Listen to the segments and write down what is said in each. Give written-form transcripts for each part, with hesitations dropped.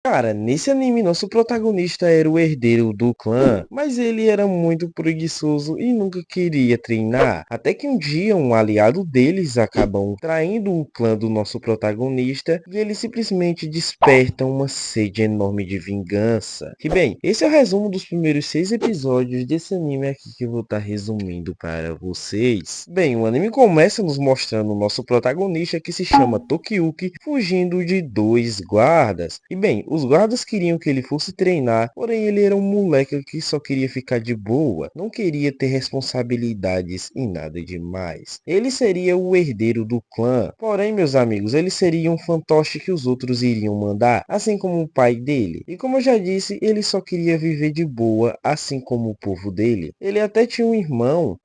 Cara, nesse anime nosso protagonista era o herdeiro do clã, mas ele era muito preguiçoso e nunca queria treinar. Até que um dia um aliado deles acabam traindo o clã do nosso protagonista e eles simplesmente despertam uma sede enorme de vingança. E bem, esse é o resumo dos primeiros 6 episódios desse anime aqui que eu vou estar resumindo para vocês. Bem, o anime começa nos mostrando o nosso protagonista que se chama Tokiyuki fugindo de dois guardas. E bem, os guardas queriam que ele fosse treinar, porém ele era um moleque que só queria ficar de boa, não queria ter responsabilidades e nada demais. Ele seria o herdeiro do clã, porém, meus amigos, ele seria um fantoche que os outros iriam mandar, assim como o pai dele. E como eu já disse, ele só queria viver de boa, assim como o povo dele. Ele até tinha um irmão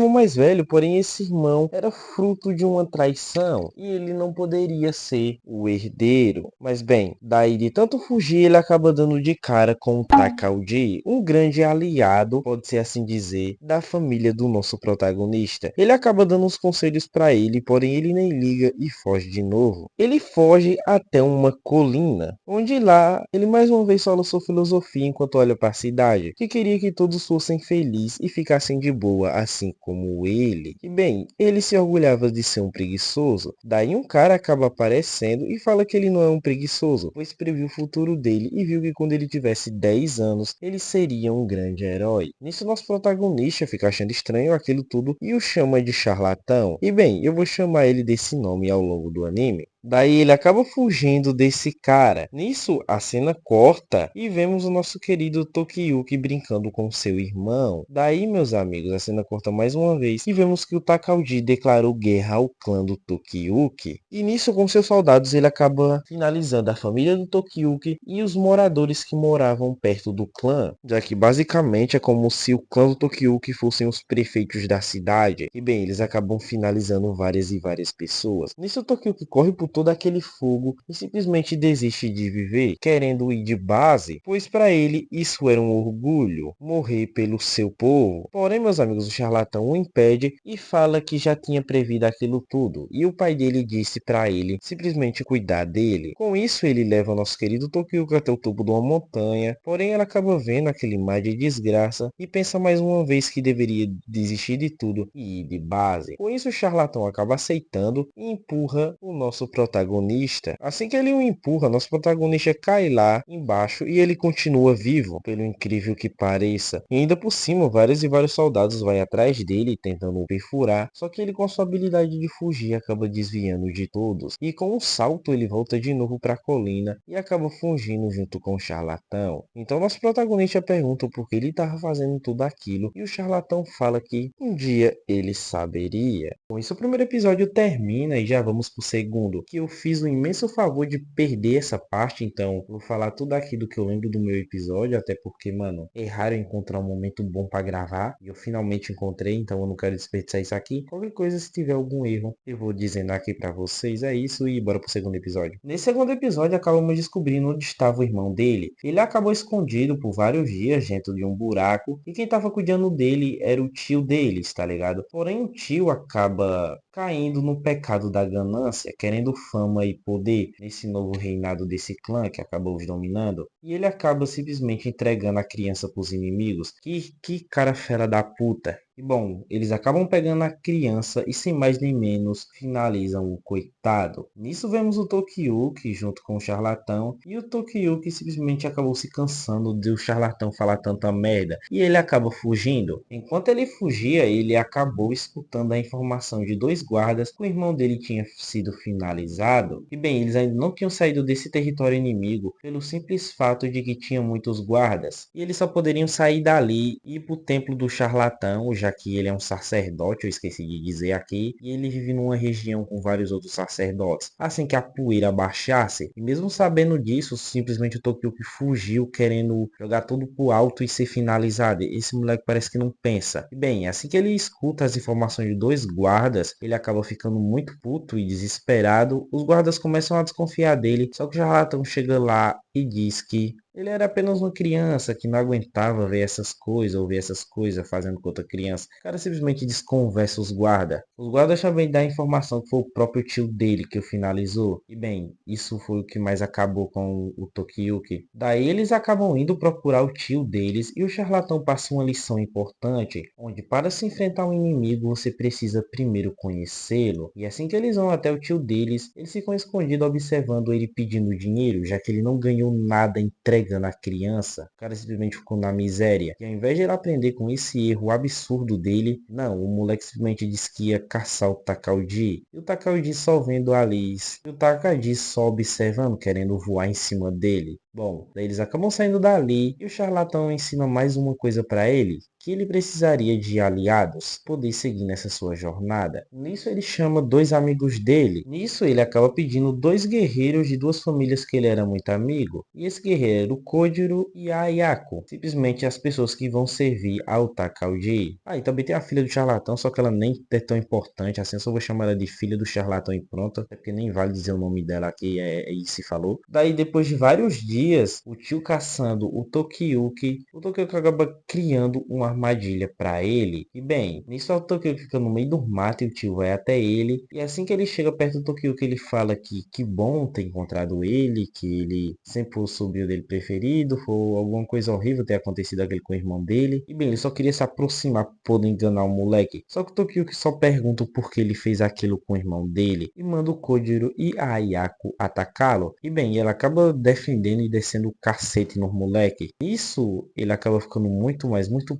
mais velho, porém esse irmão era fruto de uma traição e ele não poderia ser o herdeiro. Mas bem, daí de tanto fugir, ele acaba dando de cara com o Takauji, um grande aliado, pode ser assim dizer, da família do nosso protagonista. Ele acaba dando uns conselhos para ele, porém ele nem liga e foge de novo. Ele foge até uma colina, onde lá ele mais uma vez fala sua filosofia enquanto olha para a cidade, que queria que todos fossem felizes e ficassem de boa, assim como ele. E bem, ele se orgulhava de ser um preguiçoso. Daí um cara acaba aparecendo e fala que ele não é um preguiçoso, pois previu o futuro dele e viu que quando ele tivesse 10 anos, ele seria um grande herói. Nisso nosso protagonista fica achando estranho aquilo tudo e o chama de charlatão. E bem, eu vou chamar ele desse nome ao longo do anime. Daí ele acaba fugindo desse cara. Nisso a cena corta e vemos o nosso querido Tokiyuki brincando com seu irmão. Daí, meus amigos, a cena corta mais uma vez e vemos que o Takauji declarou guerra ao clã do Tokiyuki. E nisso, com seus soldados, ele acaba finalizando a família do Tokiyuki e os moradores que moravam perto do clã, já que basicamente é como se o clã do Tokiyuki fossem os prefeitos da cidade. E bem, eles acabam finalizando várias e várias pessoas. Nisso, o Tokiyuki corre por todo aquele fogo e simplesmente desiste de viver, querendo ir de base, pois para ele isso era um orgulho, morrer pelo seu povo. Porém, meus amigos, o charlatão o impede e fala que já tinha previsto aquilo tudo, e o pai dele disse para ele simplesmente cuidar dele. Com isso, ele leva o nosso querido Tokiyuki até o topo de uma montanha, porém ela acaba vendo aquele mar de desgraça e pensa mais uma vez que deveria desistir de tudo e ir de base. Com isso, o charlatão acaba aceitando e empurra o nosso protagonista. Assim que ele o empurra, nosso protagonista cai lá embaixo e ele continua vivo, pelo incrível que pareça. E ainda por cima, vários e vários soldados vão atrás dele, tentando o perfurar, só que ele com a sua habilidade de fugir acaba desviando de todos. E com um salto ele volta de novo para a colina e acaba fugindo junto com o charlatão. Então nosso protagonista pergunta por que ele estava fazendo tudo aquilo e o charlatão fala que um dia ele saberia. Com isso o primeiro episódio termina e já vamos pro segundo, que eu fiz o imenso favor de perder essa parte, então vou falar tudo aquilo que eu lembro do meu episódio, até porque, mano, é raro encontrar um momento bom para gravar e eu finalmente encontrei, então eu não quero desperdiçar isso aqui. Qualquer coisa, se tiver algum erro, eu vou dizendo aqui para vocês. É isso e bora pro segundo episódio. Nesse segundo episódio acabamos descobrindo onde estava o irmão dele. Ele acabou escondido por vários dias dentro de um buraco e quem tava cuidando dele era o tio deles, tá ligado? Porém o tio acaba caindo no pecado da ganância, querendo fama e poder nesse novo reinado desse clã que acabou os dominando. E ele acaba simplesmente entregando a criança pros inimigos. Que cara fera da puta. E bom, eles acabam pegando a criança e sem mais nem menos finalizam o coitado. Nisso vemos o Tokiyuki junto com o charlatão e o Tokiyuki simplesmente acabou se cansando de o charlatão falar tanta merda e ele acaba fugindo. Enquanto ele fugia, ele acabou escutando a informação de dois guardas que o irmão dele tinha sido finalizado. E bem, eles ainda não tinham saído desse território inimigo pelo simples fato de que tinha muitos guardas e eles só poderiam sair dali e ir pro templo do charlatão, já que ele é um sacerdote, eu esqueci de dizer aqui, e ele vive numa região com vários outros sacerdotes. Assim que a poeira baixasse, e mesmo sabendo disso, simplesmente o Tokiyuki fugiu querendo jogar tudo pro alto e ser finalizado. Esse moleque parece que não pensa. E bem, assim que ele escuta as informações de dois guardas, ele acaba ficando muito puto e desesperado. Os guardas começam a desconfiar dele, só que o charlatão chega lá e diz que Ele era apenas uma criança que não aguentava ver essas coisas, ou ver essas coisas fazendo com outra criança. O cara simplesmente desconversa os guardas. Os guardas também dão a informação que foi o próprio tio dele que o finalizou. E bem, isso foi o que mais acabou com o Tokiyuki. Daí eles acabam indo procurar o tio deles e o charlatão passa uma lição importante, onde para se enfrentar um inimigo você precisa primeiro conhecê-lo. E assim que eles vão até o tio deles, eles ficam escondidos observando ele pedindo dinheiro, já que ele não ganhou nada entregando a criança. O cara simplesmente ficou na miséria. E ao invés de ele aprender com esse erro absurdo dele, não, o moleque simplesmente disse que ia caçar o Takauji. E o Takauji só vendo a Liz. E o Takauji só observando, querendo voar em cima dele. Bom, daí eles acabam saindo dali e o charlatão ensina mais uma coisa para ele, que ele precisaria de aliados para poder seguir nessa sua jornada. Nisso ele chama dois amigos dele. Nisso ele acaba pedindo dois guerreiros de duas famílias que ele era muito amigo. E esse guerreiro era o Kojiro e a Ayako, simplesmente as pessoas que vão servir ao Takauji. Ah, e também tem a filha do charlatão, só que ela nem é tão importante assim, eu só vou chamar ela de filha do charlatão e pronto, até porque nem vale dizer o nome dela aqui, é isso se falou. Daí depois de vários dias, o tio caçando o Tokiyuki acaba criando uma armadilha para ele. E bem, nisso o Tokiyuki fica no meio do mato e o tio vai até ele. E assim que ele chega perto do Tokiyuki, ele fala que bom ter encontrado ele, que ele sempre foi o sobrinho dele preferido, foi alguma coisa horrível ter acontecido aquele com o irmão dele. E bem, ele só queria se aproximar para poder enganar o moleque. Só que o Tokiyuki só pergunta por que ele fez aquilo com o irmão dele e manda o Kojiro e a Ayako atacá-lo. E bem, ela acaba defendendo e descendo o cacete no moleque. Isso ele acaba ficando muito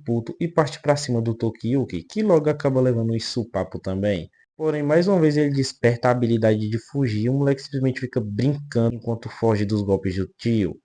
puto e parte pra cima do Tokiyuki, que logo acaba levando um supapo também. Porém, mais uma vez ele desperta a habilidade de fugir e o moleque simplesmente fica brincando enquanto foge dos golpes do tio.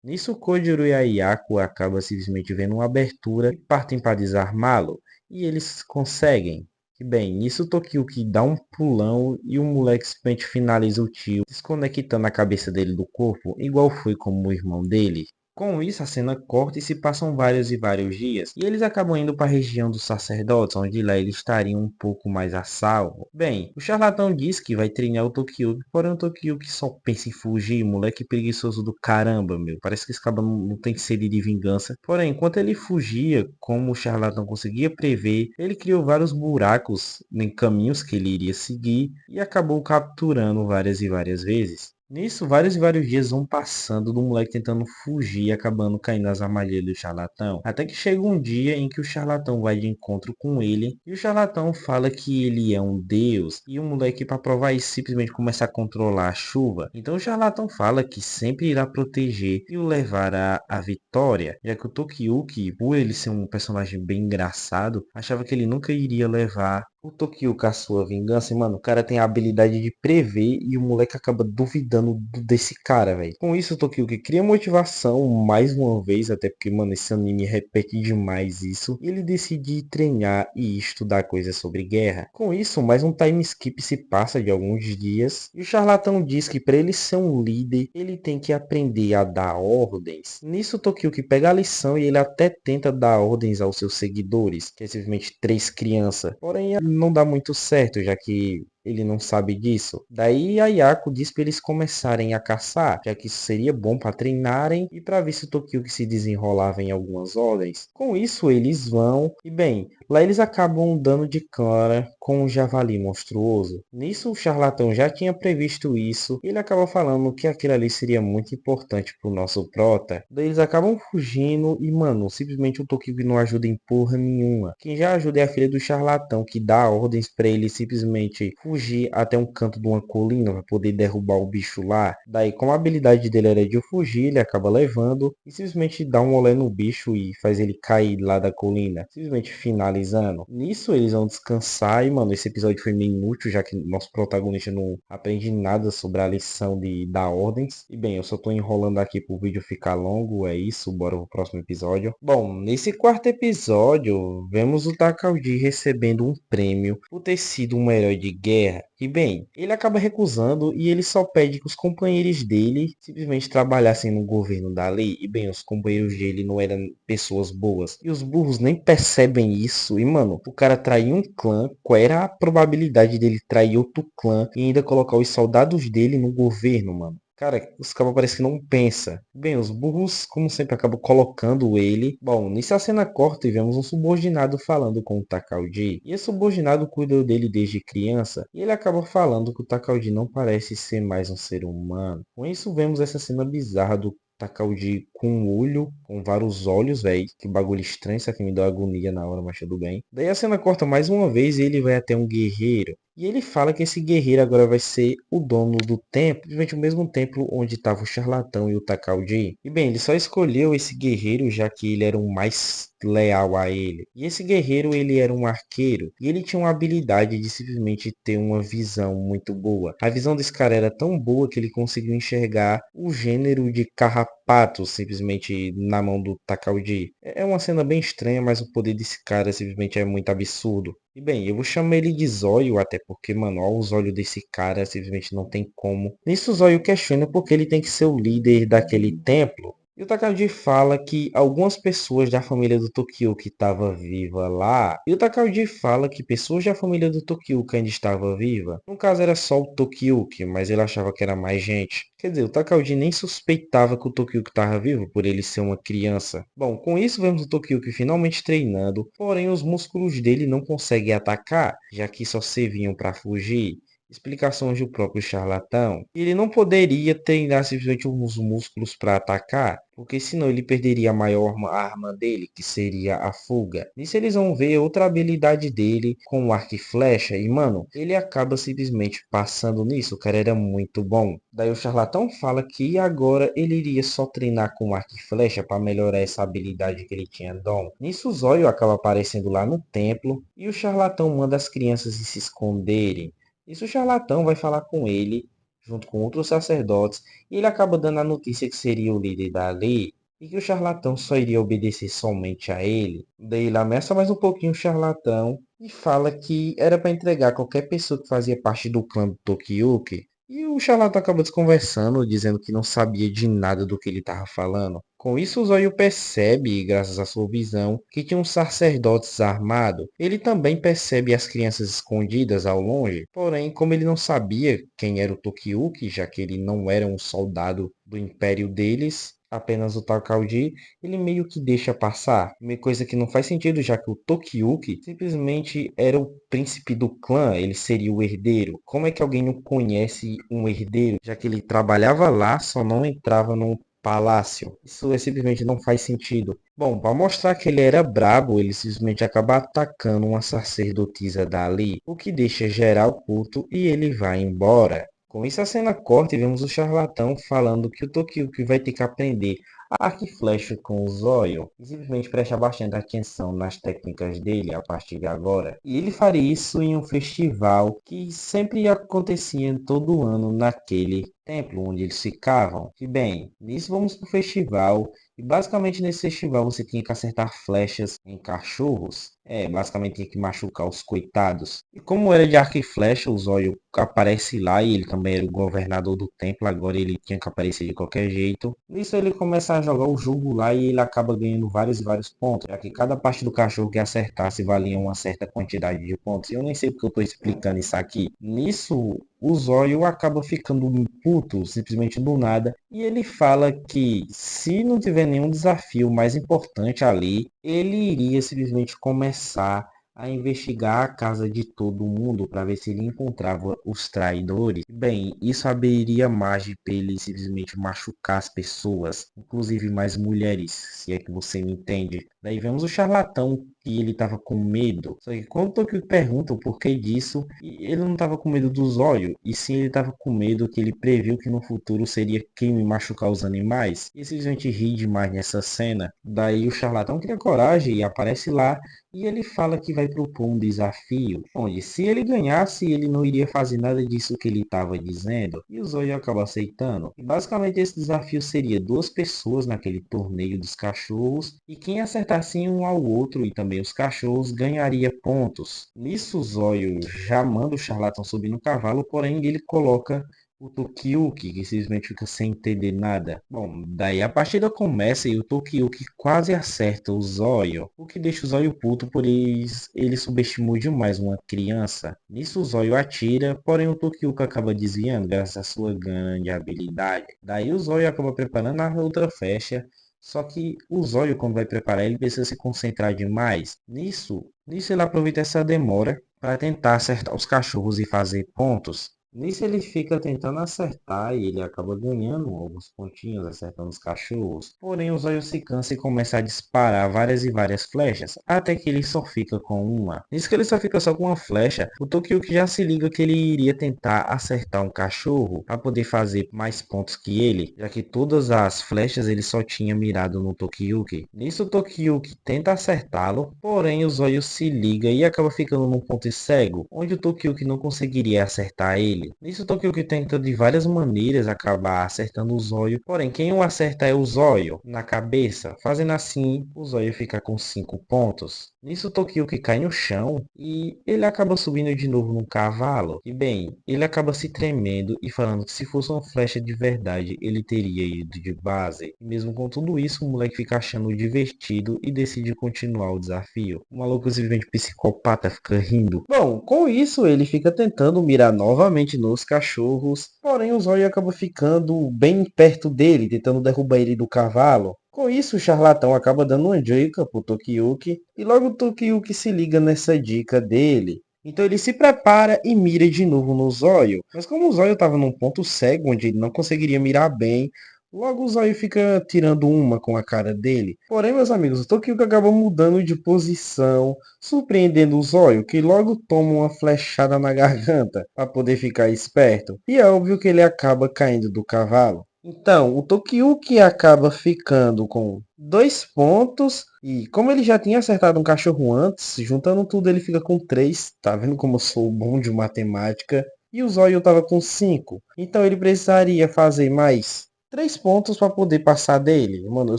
Nisso, Kojiro e a Ayako acabam simplesmente vendo uma abertura e partem para desarmá-lo. E eles conseguem. E bem, nisso Tokiyuki dá um pulão e o moleque simplesmente finaliza o tio, desconectando a cabeça dele do corpo, igual foi como o irmão dele. Com isso, a cena corta e se passam vários e vários dias, e eles acabam indo para a região dos sacerdotes, onde lá eles estariam um pouco mais a salvo. Bem, o charlatão diz que vai treinar o Tokiyuki, porém o Tokiyuki só pensa em fugir, moleque preguiçoso do caramba, meu. Parece que esse cara não tem sede de vingança. Porém, enquanto ele fugia, como o charlatão conseguia prever, ele criou vários buracos em caminhos que ele iria seguir e acabou capturando várias e várias vezes. Nisso, vários e vários dias vão passando do moleque tentando fugir e acabando caindo nas armadilhas do charlatão. Até que chega um dia em que o charlatão vai de encontro com ele e o charlatão fala que ele é um deus. E o moleque, para provar isso, simplesmente começa a controlar a chuva. Então o charlatão fala que sempre irá proteger e o levar à vitória, já que o Tokiyuki, por ele ser um personagem bem engraçado, achava que ele nunca iria levar o Tokyo com a sua vingança, e, mano, o cara tem a habilidade de prever e o moleque acaba duvidando desse cara, velho. Com isso, o Tokyo que cria motivação mais uma vez, até porque, mano, esse anime repete demais isso. E ele decide treinar e estudar coisas sobre guerra. Com isso, mais um time skip se passa de alguns dias e o charlatão diz que para ele ser um líder, ele tem que aprender a dar ordens. Nisso, o Tokyo que pega a lição e ele até tenta dar ordens aos seus seguidores, que é simplesmente três crianças. Porém, não dá muito certo, já que ele não sabe disso. Daí a Yako diz para eles começarem a caçar, já que isso seria bom para treinarem e para ver se o Tokyo se desenrolava em algumas ordens. Com isso eles vão e bem, lá eles acabam dando de cara com um javali monstruoso. Nisso o charlatão já tinha previsto isso e ele acaba falando que aquilo ali seria muito importante pro nosso prota. Daí eles acabam fugindo e mano, simplesmente o Tokyo não ajuda em porra nenhuma. Quem já ajuda é a filha do charlatão que dá ordens para ele simplesmente fugir até um canto de uma colina para poder derrubar o bicho lá. Daí, como a habilidade dele era de fugir, ele acaba levando e simplesmente dá um olé no bicho e faz ele cair lá da colina, simplesmente finalizando. Nisso eles vão descansar e, mano, esse episódio foi meio inútil, já que nosso protagonista não aprende nada sobre a lição de dar ordens. E bem, eu só tô enrolando aqui pro vídeo ficar longo, é isso, bora pro próximo episódio. Bom, nesse quarto episódio, vemos o Takauji recebendo um prêmio por ter sido um herói de guerra. E bem, ele acaba recusando e ele só pede que os companheiros dele simplesmente trabalhassem no governo da lei. E bem, os companheiros dele não eram pessoas boas. E os burros nem percebem isso. E mano, o cara traiu um clã. Qual era a probabilidade dele trair outro clã e ainda colocar os soldados dele no governo, mano? Cara, os cabos parece que não pensa. Bem, os burros, como sempre, acabam colocando ele. Bom, nisso a cena corta e vemos um subordinado falando com o Takauji. E esse subordinado cuida dele desde criança. E ele acaba falando que o Takauji não parece ser mais um ser humano. Com isso, vemos essa cena bizarra do Takauji com um olho, com vários olhos, velho. Que bagulho estranho, isso aqui me deu agonia na hora, mas tudo bem. Daí a cena corta mais uma vez e ele vai até um guerreiro. E ele fala que esse guerreiro agora vai ser o dono do templo, simplesmente o mesmo templo onde estava o charlatão e o Takauji. E bem, ele só escolheu esse guerreiro já que ele era o mais leal a ele. E esse guerreiro, ele era um arqueiro. E ele tinha uma habilidade de simplesmente ter uma visão muito boa. A visão desse cara era tão boa que ele conseguiu enxergar o gênero de carrapato simplesmente na mão do Takauji. É uma cena bem estranha, mas o poder desse cara simplesmente é muito absurdo. E bem, eu vou chamar ele de Zóio, até porque, mano, ó, os olhos desse cara simplesmente não tem como. Nisso, o Zóio questiona porque ele tem que ser o líder daquele templo. E o Takagi fala que algumas pessoas da família do Tokiyuki estavam viva lá. E o Takagi fala que pessoas da família do Tokiyuki ainda estavam viva. No caso era só o Tokiyuki, mas ele achava que era mais gente. Quer dizer, o Takagi nem suspeitava que o Tokiyuki estava vivo por ele ser uma criança. Bom, com isso vemos o Tokiyuki finalmente treinando, porém os músculos dele não conseguem atacar, já que só serviam para fugir. Explicações do próprio charlatão. Ele não poderia treinar simplesmente os músculos para atacar, porque senão ele perderia a maior arma dele, que seria a fuga. Nisso eles vão ver outra habilidade dele com o arco e flecha, e mano, ele acaba simplesmente passando nisso, o cara era muito bom. Daí o charlatão fala que agora ele iria só treinar com arco e flecha para melhorar essa habilidade que ele tinha dom. Nisso o Zóio acaba aparecendo lá no templo, e o charlatão manda as crianças se esconderem. Isso o charlatão vai falar com ele, junto com outros sacerdotes, e ele acaba dando a notícia que seria o líder da lei, e que o charlatão só iria obedecer somente a ele. Daí ele ameaça mais um pouquinho o charlatão, e fala que era para entregar qualquer pessoa que fazia parte do clã do Tokiyuki. E o charlatão acaba desconversando, dizendo que não sabia de nada do que ele estava falando. Com isso, o Zóio percebe, graças à sua visão, que tinha um sacerdotes armado. Ele também percebe as crianças escondidas ao longe, porém, como ele não sabia quem era o Tokiyuki, já que ele não era um soldado do império deles, apenas o Takauji, ele meio que deixa passar. Uma coisa que não faz sentido, já que o Tokiyuki simplesmente era o príncipe do clã, ele seria o herdeiro. Como é que alguém não conhece um herdeiro, já que ele trabalhava lá, só não entrava no palácio? Isso simplesmente não faz sentido. Bom, para mostrar que ele era brabo, ele simplesmente acaba atacando uma sacerdotisa dali, o que deixa geral puto e ele vai embora. Com isso a cena corta e vemos o charlatão falando que o Tokiyuki vai ter que aprender arco e flecha com o Zóio e simplesmente prestar bastante atenção nas técnicas dele a partir de agora. E ele faria isso em um festival que sempre acontecia todo ano naquele templo onde eles ficavam. E bem, nisso vamos pro festival. E basicamente nesse festival você tinha que acertar flechas em cachorros. Basicamente tinha que machucar os coitados. E como era de arco e flecha, o Zóio aparece lá e ele também era o governador do templo. Agora ele tinha que aparecer de qualquer jeito. Nisso ele começa a jogar o jogo lá e ele acaba ganhando vários e vários pontos. Já que cada parte do cachorro que acertasse valia uma certa quantidade de pontos. E eu nem sei porque eu estou explicando isso aqui. Nisso o Zóio acaba ficando um puto, simplesmente do nada, e ele fala que se não tiver nenhum desafio mais importante ali, ele iria simplesmente começar a investigar a casa de todo mundo para ver se ele encontrava os traidores. Bem, isso abriria margem para ele simplesmente machucar as pessoas, inclusive mais mulheres, se é que você me entende. Daí vemos o charlatão que ele estava com medo. Só que quando o Tokyo pergunta o porquê disso, ele não estava com medo do Zóio, e sim ele estava com medo que ele previu que no futuro seria crime machucar os animais. E simplesmente ri demais nessa cena. Daí o charlatão cria coragem e aparece lá, e ele fala que vai propor um desafio, onde se ele ganhasse, ele não iria fazer nada disso que ele estava dizendo. E o Zóio acaba aceitando. E basicamente esse desafio seria duas pessoas naquele torneio dos cachorros, e quem acertasse um ao outro e também os cachorros ganharia pontos. Nisso o Zóio já manda o charlatão subir no cavalo, porém ele coloca o Tokiyuki, que simplesmente fica sem entender nada. Bom, daí a partida começa e o Tokiyuki quase acerta o Zóio, o que deixa o Zóio puto por ele subestimou demais uma criança. Nisso o Zóio atira, porém o Tokiyuki acaba desviando graças à sua grande habilidade. Daí o Zóio acaba preparando a outra flecha, só que o Zóio quando vai preparar ele precisa se concentrar demais. Nisso ele aproveita essa demora para tentar acertar os cachorros e fazer pontos. Nisso ele fica tentando acertar e ele acaba ganhando alguns pontinhos acertando os cachorros. Porém o Zóio se cansa e começa a disparar várias e várias flechas, até que ele só fica com uma. Nisso que ele só fica só com uma flecha, o Tokiyuki já se liga que ele iria tentar acertar um cachorro para poder fazer mais pontos que ele, já que todas as flechas ele só tinha mirado no Tokiyuki. Nisso o Tokiyuki tenta acertá-lo, porém o Zóio se liga e acaba ficando num ponto cego, onde o Tokiyuki não conseguiria acertar ele. Nisso o Tokiyuki tenta de várias maneiras acabar acertando o Zóio, porém quem o acerta é o Zóio, na cabeça, fazendo assim o Zóio ficar com 5 pontos. Nisso o Tokiyuki cai no chão e ele acaba subindo de novo num cavalo. E bem, ele acaba se tremendo e falando que se fosse uma flecha de verdade ele teria ido de base. E mesmo com tudo isso, o moleque fica achando divertido e decide continuar o desafio. O maluco simplesmente psicopata fica rindo. Bom, com isso ele fica tentando mirar novamente nos cachorros, porém o Zóio acaba ficando bem perto dele, tentando derrubar ele do cavalo. Com isso, o charlatão acaba dando uma dica pro Tokiyuki, e logo o Tokiyuki se liga nessa dica dele. Então ele se prepara e mira de novo no Zóio. Mas como o Zóio estava num ponto cego, onde ele não conseguiria mirar bem, logo o Zóio fica tirando uma com a cara dele. Porém, meus amigos, o Tokiyuki acaba mudando de posição, surpreendendo o Zóio, que logo toma uma flechada na garganta para poder ficar esperto. E é óbvio que ele acaba caindo do cavalo. Então, o Tokiyuki acaba ficando com 2 pontos. E como ele já tinha acertado um cachorro antes, juntando tudo ele fica com 3. Tá vendo como eu sou bom de matemática? E o Zóio estava com 5. Então ele precisaria fazer mais 3 pontos para poder passar dele. Mano, eu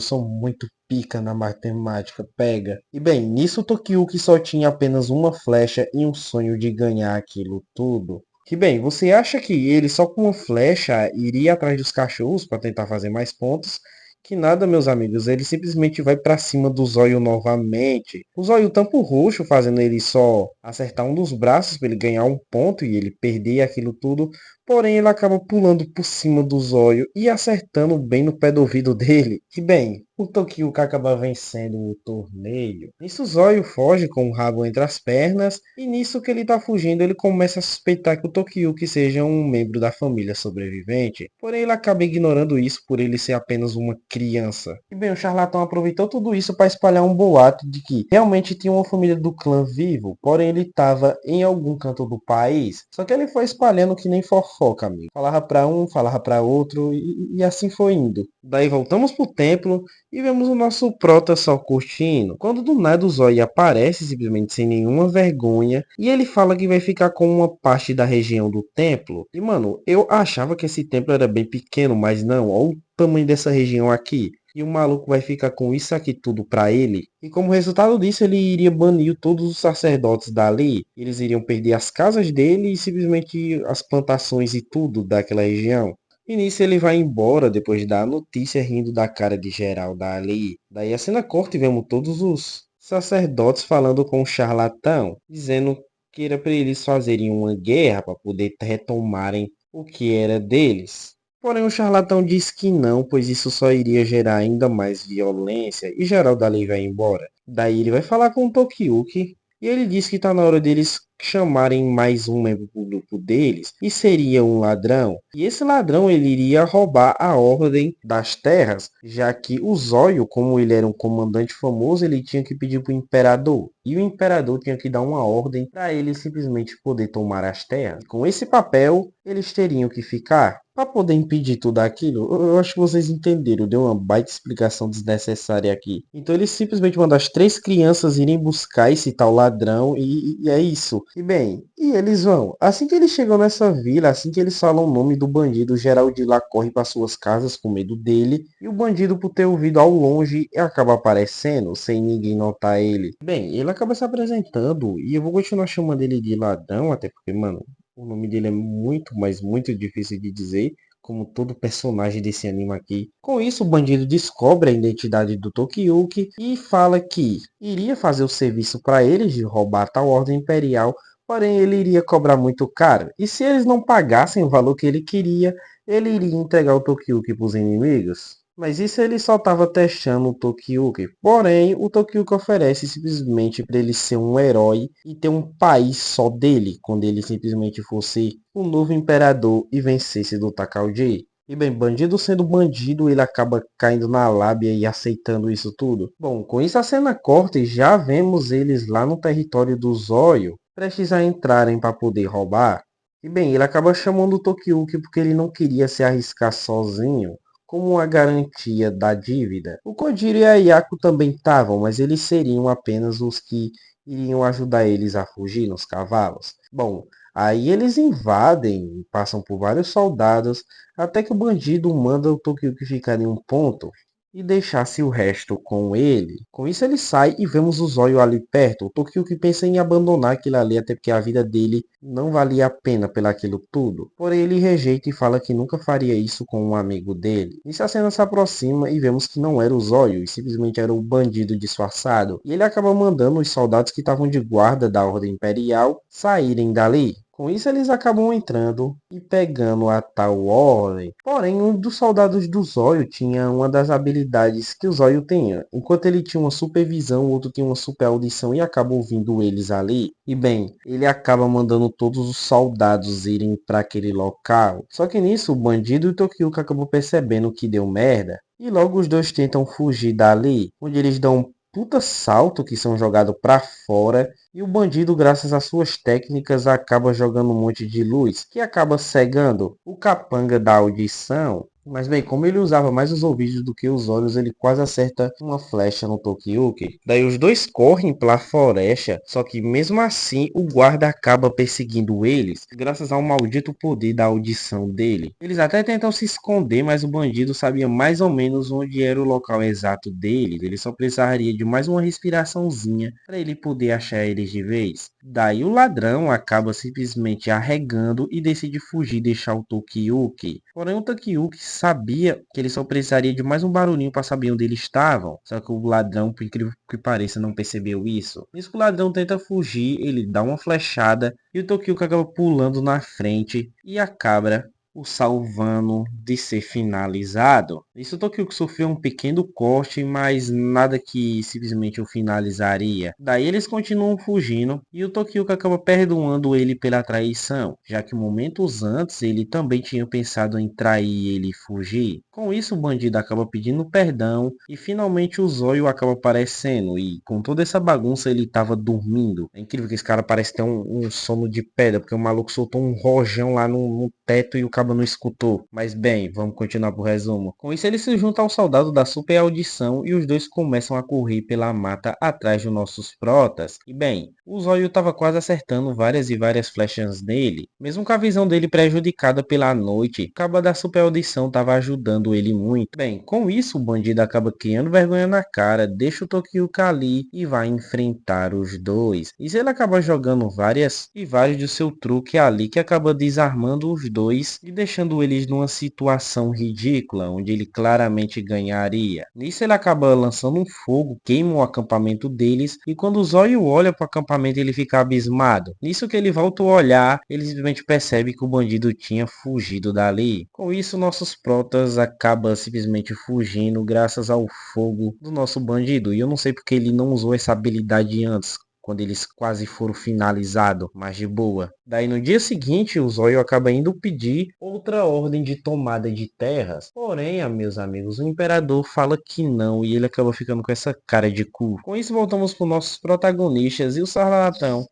sou muito pica na matemática, pega. E bem, nisso o Tokiyuki só tinha apenas uma flecha e um sonho de ganhar aquilo tudo. Que bem, você acha que ele só com uma flecha iria atrás dos cachorros para tentar fazer mais pontos? Que nada, meus amigos, ele simplesmente vai para cima do Zóio novamente. O Zóio tampa o roxo, fazendo ele só acertar um dos braços para ele ganhar um ponto e ele perder aquilo tudo. Porém, ele acaba pulando por cima do Zóio e acertando bem no pé do ouvido dele. E bem, o Tokiyuki acaba vencendo o torneio. Nisso o Zóio foge com o rabo entre as pernas. E nisso que ele tá fugindo, ele começa a suspeitar que o Tokiyuki seja um membro da família sobrevivente. Porém, ele acaba ignorando isso por ele ser apenas uma criança. E bem, o charlatão aproveitou tudo isso para espalhar um boato de que realmente tinha uma família do clã vivo. Porém, ele estava em algum canto do país. Só que ele foi espalhando que nem fofoca, amigo. Falava para um, falava para outro e assim foi indo. Daí voltamos pro templo e vemos o nosso prota só curtindo. Quando do nada o Zóio aparece simplesmente sem nenhuma vergonha e ele fala que vai ficar com uma parte da região do templo. E mano, eu achava que esse templo era bem pequeno, mas não, olha o tamanho dessa região aqui. E o maluco vai ficar com isso aqui tudo pra ele. E como resultado disso, ele iria banir todos os sacerdotes dali. Eles iriam perder as casas dele e simplesmente as plantações e tudo daquela região. E nisso ele vai embora depois de dar a notícia rindo da cara de geral dali. Daí a cena corta e vemos todos os sacerdotes falando com o charlatão, dizendo que era para eles fazerem uma guerra para poder retomarem o que era deles. Porém o charlatão diz que não, pois isso só iria gerar ainda mais violência e geral dali vai embora. Daí ele vai falar com o Tokiyuki e ele diz que está na hora deles chamarem mais um membro do grupo deles e seria um ladrão. E esse ladrão ele iria roubar a ordem das terras, já que o Zóio, como ele era um comandante famoso, ele tinha que pedir para o imperador. E o imperador tinha que dar uma ordem para ele simplesmente poder tomar as terras. E com esse papel, eles teriam que ficar. Para poder impedir tudo aquilo, eu acho que vocês entenderam, deu uma baita explicação desnecessária aqui. Então ele simplesmente manda as 3 crianças irem buscar esse tal ladrão e é isso. E bem, e eles vão. Assim que eles chegam nessa vila, assim que eles falam o nome do bandido, geral de lá corre para suas casas com medo dele. E o bandido, por ter ouvido ao longe, acaba aparecendo sem ninguém notar ele. Bem, ele acaba se apresentando e eu vou continuar chamando ele de ladrão, até porque, mano, O nome dele é muito, mas muito difícil de dizer, como todo personagem desse anime aqui. Com isso, o bandido descobre a identidade do Tokiyuki e fala que iria fazer o serviço para eles de roubar tal ordem imperial, porém ele iria cobrar muito caro. E se eles não pagassem o valor que ele queria, ele iria entregar o Tokiyuki para os inimigos. Mas isso ele só estava testando o Tokiyuki. Porém, o Tokiyuki oferece simplesmente para ele ser um herói e ter um país só dele, quando ele simplesmente fosse o novo imperador e vencesse do Takauji. E bem, bandido sendo bandido, ele acaba caindo na lábia e aceitando isso tudo. Bom, com isso a cena corta e já vemos eles lá no território do Zóio, prestes a entrarem para poder roubar. E bem, ele acaba chamando o Tokiyuki porque ele não queria se arriscar sozinho como uma garantia da dívida. O Kojiro e a Yako também estavam, mas eles seriam apenas os que iriam ajudar eles a fugir nos cavalos. Bom, aí eles invadem, passam por vários soldados, até que o bandido manda o Tokiyuki ficar em um ponto e deixasse o resto com ele. Com isso ele sai e vemos o Zóio ali perto. O Tokiyuki pensa em abandonar aquilo ali, até porque a vida dele não valia a pena pelaquilo tudo. Porém ele rejeita e fala que nunca faria isso com um amigo dele. Nisso a cena se aproxima e vemos que não era o Zóio, e simplesmente era o bandido disfarçado. E ele acaba mandando os soldados que estavam de guarda da Ordem Imperial saírem dali. Com isso eles acabam entrando e pegando a tal ordem. Porém, um dos soldados do Zóio tinha uma das habilidades que o Zóio tinha. Enquanto ele tinha uma supervisão, o outro tinha uma super audição e acaba ouvindo eles ali. E bem, ele acaba mandando todos os soldados irem para aquele local. Só que nisso o bandido e o Tokiyuki acabam percebendo que deu merda. E logo os dois tentam fugir dali, onde eles dão um puta salto que são jogados para fora e o bandido, graças às suas técnicas, acaba jogando um monte de luz, que acaba cegando o capanga da audição. Mas bem, como ele usava mais os ouvidos do que os olhos, ele quase acerta uma flecha no Tokiyuki. Daí os dois correm pela floresta, só que mesmo assim o guarda acaba perseguindo eles, graças ao maldito poder da audição dele. Eles até tentam se esconder, mas o bandido sabia mais ou menos onde era o local exato deles. Ele só precisaria de mais uma respiraçãozinha para ele poder achar eles de vez. Daí o ladrão acaba simplesmente arregando e decide fugir e deixar o Tokiyuki. Porém o Tokiyuki sabia que ele só precisaria de mais um barulhinho para saber onde eles estavam. Só que o ladrão, por incrível que pareça, não percebeu isso. Nisso que o ladrão tenta fugir, ele dá uma flechada e o Tokiyuki acaba pulando na frente e a cabra o salvando de ser finalizado. Isso o Tokiyuki sofreu um pequeno corte, mas nada que simplesmente o finalizaria. Daí eles continuam fugindo e o Tokiyuki acaba perdoando ele pela traição, já que momentos antes ele também tinha pensado em trair ele e fugir. Com isso o bandido acaba pedindo perdão e finalmente o Zóio acaba aparecendo e com toda essa bagunça ele estava dormindo. É incrível que esse cara parece ter um sono de pedra, porque o maluco soltou um rojão lá no teto e o cabo não escutou. Mas bem, vamos continuar pro resumo. Com isso ele se junta ao soldado da super audição e os dois começam a correr pela mata atrás dos nossos protas. E bem, o Zóio estava quase acertando várias e várias flechas nele, mesmo com a visão dele prejudicada pela noite. O cabo da super audição estava ajudando ele muito. Bem, com isso o bandido acaba criando vergonha na cara, deixa o Tokiyuki ali e vai enfrentar os dois. E ele acaba jogando vários do seu truque ali que acaba desarmando os dois e deixando eles numa situação ridícula, onde ele claramente ganharia. Nisso ele acaba lançando um fogo, queima o acampamento deles e quando o Zóio olha para o acampamento ele fica abismado. Nisso que ele volta a olhar, ele simplesmente percebe que o bandido tinha fugido dali. Com isso nossos protas acabam simplesmente fugindo graças ao fogo do nosso bandido. E eu não sei porque ele não usou essa habilidade antes, quando eles quase foram finalizados, mas de boa. Daí no dia seguinte, o Zóio acaba indo pedir outra ordem de tomada de terras. Porém, meus amigos, o imperador fala que não e ele acaba ficando com essa cara de cu. Com isso, voltamos para os nossos protagonistas e o charlatão.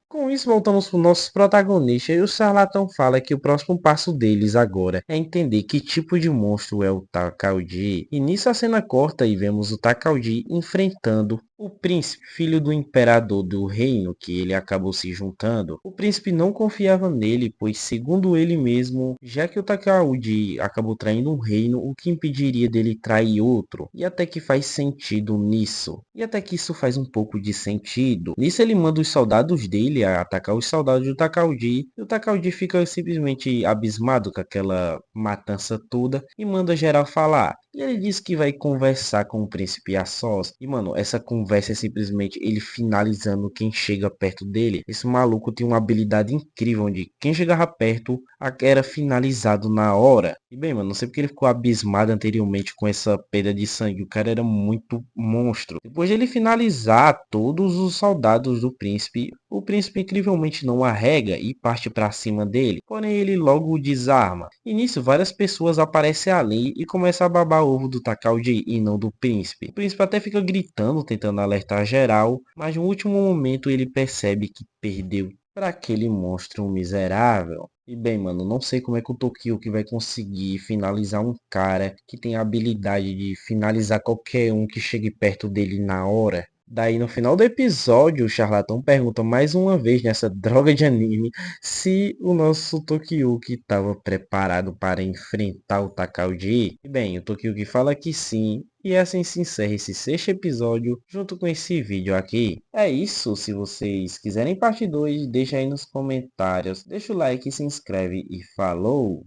Fala que o próximo passo deles agora é entender que tipo de monstro é o Takauji. E nisso a cena corta e vemos o Takauji enfrentando O príncipe, filho do imperador do reino que ele acabou se juntando, o príncipe não confiava nele, pois segundo ele mesmo, já que o Takauji acabou traindo um reino, o que impediria dele trair outro? E até que faz sentido nisso. E até que isso faz um pouco de sentido. Nisso ele manda os soldados dele a atacar os soldados do Takauji, e o Takauji fica simplesmente abismado com aquela matança toda e manda geral falar. E ele diz que vai conversar com o príncipe a sós. E, mano, essa conversa é simplesmente ele finalizando quem chega perto dele. Esse maluco tem uma habilidade incrível, onde quem chegava perto era finalizado na hora. E bem, mano, não sei porque ele ficou abismado anteriormente com essa perda de sangue. O cara era muito monstro. Depois de ele finalizar todos os soldados do príncipe, o príncipe incrivelmente não arrega e parte para cima dele. Porém, ele logo o desarma. E nisso, várias pessoas aparecem ali e começam a babar ovo do Takauji e não do príncipe. O príncipe até fica gritando, tentando alertar geral, mas no último momento ele percebe que perdeu para aquele monstro miserável. E bem, mano, não sei como é que o Tokio que vai conseguir finalizar um cara que tem a habilidade de finalizar qualquer um que chegue perto dele na hora. Daí no final do episódio, o charlatão pergunta mais uma vez nessa droga de anime se o nosso Tokiyuki estava preparado para enfrentar o Takauji. E bem, o Tokiyuki fala que sim, e assim se encerra esse sexto episódio junto com esse vídeo aqui. É isso, se vocês quiserem parte 2, deixa aí nos comentários, deixa o like, se inscreve e falou!